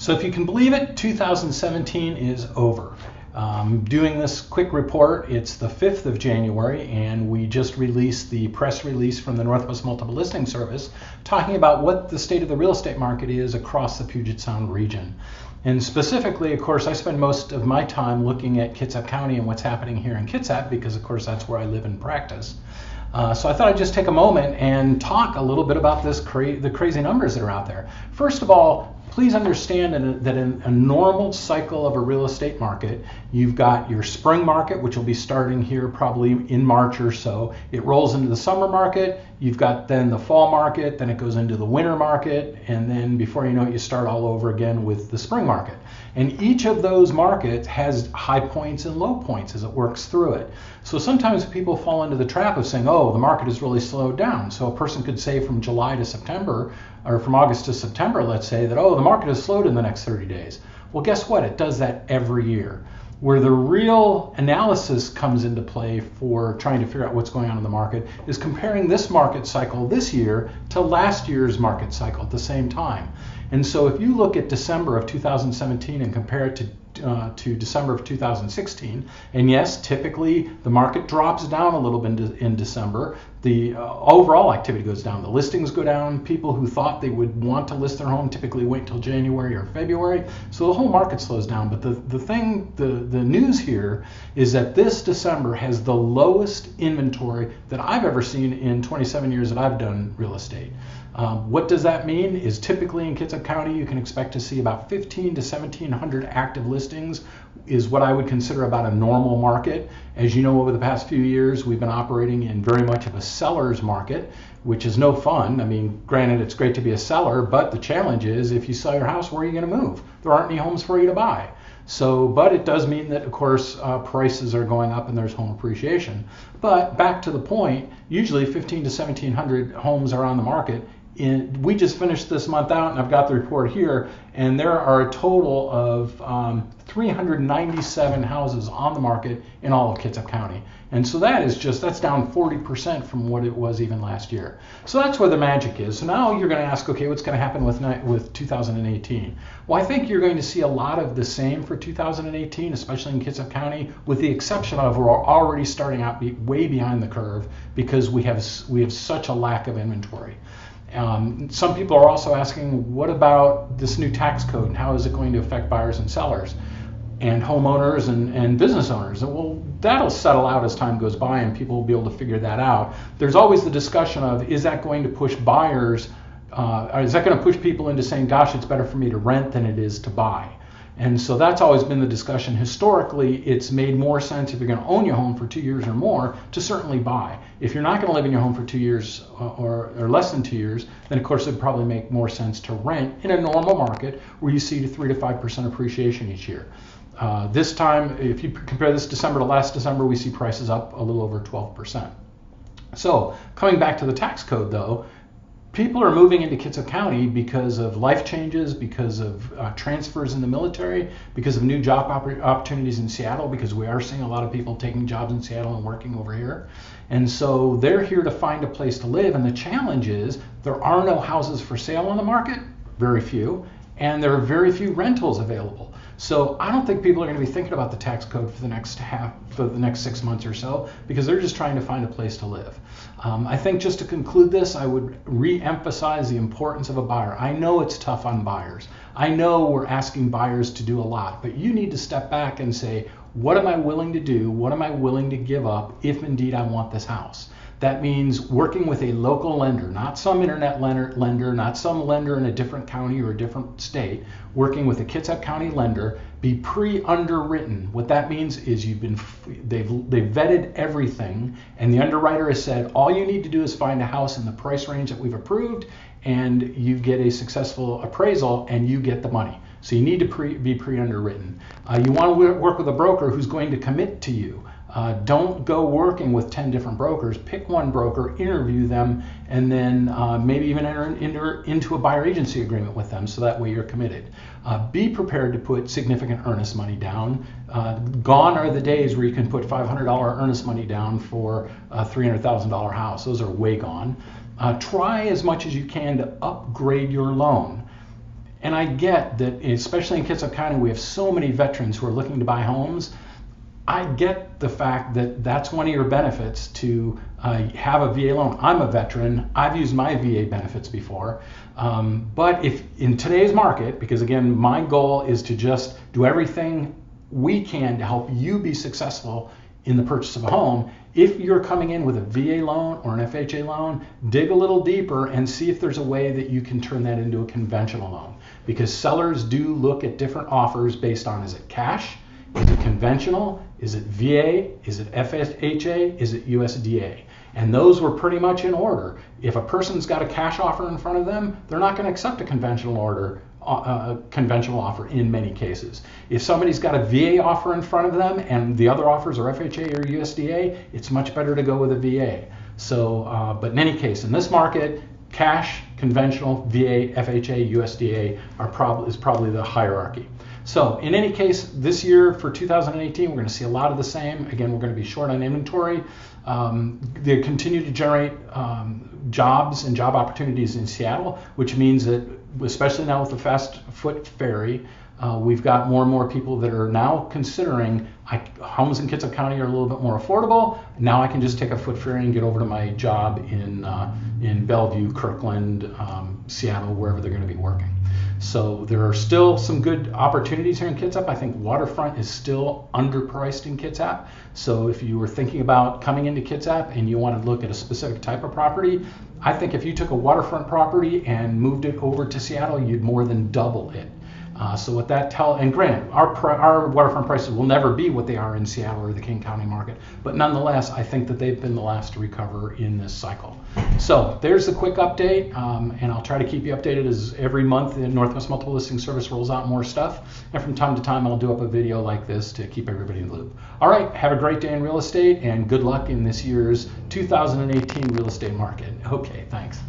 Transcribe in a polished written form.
So if you can believe it, 2017 is over. Doing this quick report, it's the 5th of January, and we just released the press release from the Northwest Multiple Listing Service talking about what the state of the real estate market is across the Puget Sound region. And specifically, of course, I spend most of my time looking at Kitsap County and what's happening here in Kitsap because, of course, that's where I live and practice. So I thought I'd just take a moment and talk a little bit about the crazy numbers that are out there. First of all, please understand that in a normal cycle of a real estate market, you've got your spring market, which will be starting here probably in March or so. It rolls into the summer market. You've got then the fall market, then it goes into the winter market, and then before you know it, you start all over again with the spring market. And each of those markets has high points and low points as it works through it. So sometimes people fall into the trap of saying, oh, the market has really slowed down. So a person could say from July to September, or from August to September, let's say, that, oh, the market has slowed in the next 30 days. Well, guess what? It does that every year. Where the real analysis comes into play for trying to figure out what's going on in the market is comparing this market cycle this year to last year's market cycle at the same time. And so if you look at December of 2017 and compare it to December of 2016, and yes, typically the market drops down a little bit in December. The overall activity goes down. The listings go down. People who thought they would want to list their home typically wait until January or February. So the whole market slows down. But the news here is that this December has the lowest inventory that I've ever seen in 27 years that I've done real estate. What does that mean? Is typically in Kitsap County you can expect to see about 1,500 to 1,700 active listings is what I would consider about a normal market. As you know, over the past few years we've been operating in very much of a seller's market, which is no fun. I mean, granted, it's great to be a seller, but the challenge is if you sell your house, where are you going to move? There aren't any homes for you to buy. So, but it does mean that, of course, prices are going up and there's home appreciation. But back to the point, usually 1,500 to 1,700 homes are on the market. We just finished this month out, and I've got the report here, and there are a total of 397 houses on the market in all of Kitsap County. And so that's down 40% from what it was even last year. So that's where the magic is. So now you're going to ask, okay, what's going to happen with 2018? Well, I think you're going to see a lot of the same for 2018, especially in Kitsap County, with the exception of we're already starting out way behind the curve because we have such a lack of inventory. Some people are also asking, what about this new tax code and how is it going to affect buyers and sellers and homeowners and business owners? Well, that'll settle out as time goes by and people will be able to figure that out. There's always the discussion of, is that going to push buyers, is that going to push people into saying, gosh, it's better for me to rent than it is to buy? And so that's always been the discussion. Historically, it's made more sense if you're going to own your home for 2 years or more to certainly buy. If you're not going to live in your home for 2 years or less than 2 years, then of course it would probably make more sense to rent in a normal market where you see 3 to 5% appreciation each year. This time, if you compare this December to last December, we see prices up a little over 12%. So coming back to the tax code though, people are moving into Kitsap County because of life changes, because of transfers in the military, because of new job opportunities in Seattle, because we are seeing a lot of people taking jobs in Seattle and working over here. And so they're here to find a place to live. And the challenge is there are no houses for sale on the market, very few, and there are very few rentals available. So I don't think people are going to be thinking about the tax code for the next 6 months or so because they're just trying to find a place to live. I think just to conclude this, I would re-emphasize the importance of a buyer. I know it's tough on buyers. I know we're asking buyers to do a lot, but you need to step back and say, what am I willing to do? What am I willing to give up if indeed I want this house? That means working with a local lender, not some internet lender, not some lender in a different county or a different state, working with a Kitsap County lender, be pre-underwritten. What that means is they've vetted everything, and the underwriter has said, all you need to do is find a house in the price range that we've approved, and you get a successful appraisal, and you get the money. So you need to be pre-underwritten. You want to work with a broker who's going to commit to you. Don't go working with 10 different brokers. Pick one broker, interview them, and then maybe even enter into a buyer agency agreement with them so that way you're committed. Be prepared to put significant earnest money down. Gone are the days where you can put $500 earnest money down for a $300,000 house. Those are way gone. Try as much as you can to upgrade your loan. And I get that, especially in Kitsap County, we have so many veterans who are looking to buy homes. I get the fact that that's one of your benefits to have a VA loan. I'm a veteran. I've used my VA benefits before. But if in today's market, because again, my goal is to just do everything we can to help you be successful in the purchase of a home. If you're coming in with a VA loan or an FHA loan, dig a little deeper and see if there's a way that you can turn that into a conventional loan. Because sellers do look at different offers based on, is it cash? Is it conventional? Is it VA? Is it FHA? Is it USDA? And those were pretty much in order. If a person's got a cash offer in front of them, they're not going to accept a conventional offer in many cases. If somebody's got a VA offer in front of them and the other offers are FHA or USDA, it's much better to go with a VA. So, but in any case, in this market, cash, conventional, VA, FHA, USDA is probably the hierarchy. So in any case, this year for 2018, we're going to see a lot of the same. Again, we're going to be short on inventory. They continue to generate jobs and job opportunities in Seattle, which means that, especially now with the fast foot ferry, we've got more and more people that are now considering homes in Kitsap County are a little bit more affordable. Now I can just take a foot ferry and get over to my job in Bellevue, Kirkland, Seattle, wherever they're going to be working. So there are still some good opportunities here in Kitsap. I think waterfront is still underpriced in Kitsap. So if you were thinking about coming into Kitsap and you want to look at a specific type of property, I think if you took a waterfront property and moved it over to Seattle, you'd more than double it. So what that and granted, our waterfront prices will never be what they are in Seattle or the King County market, but nonetheless, I think that they've been the last to recover in this cycle. So there's the quick update, and I'll try to keep you updated as every month the Northwest Multiple Listing Service rolls out more stuff, and from time to time I'll do up a video like this to keep everybody in the loop. All right, have a great day in real estate, and good luck in this year's 2018 real estate market. Okay, thanks.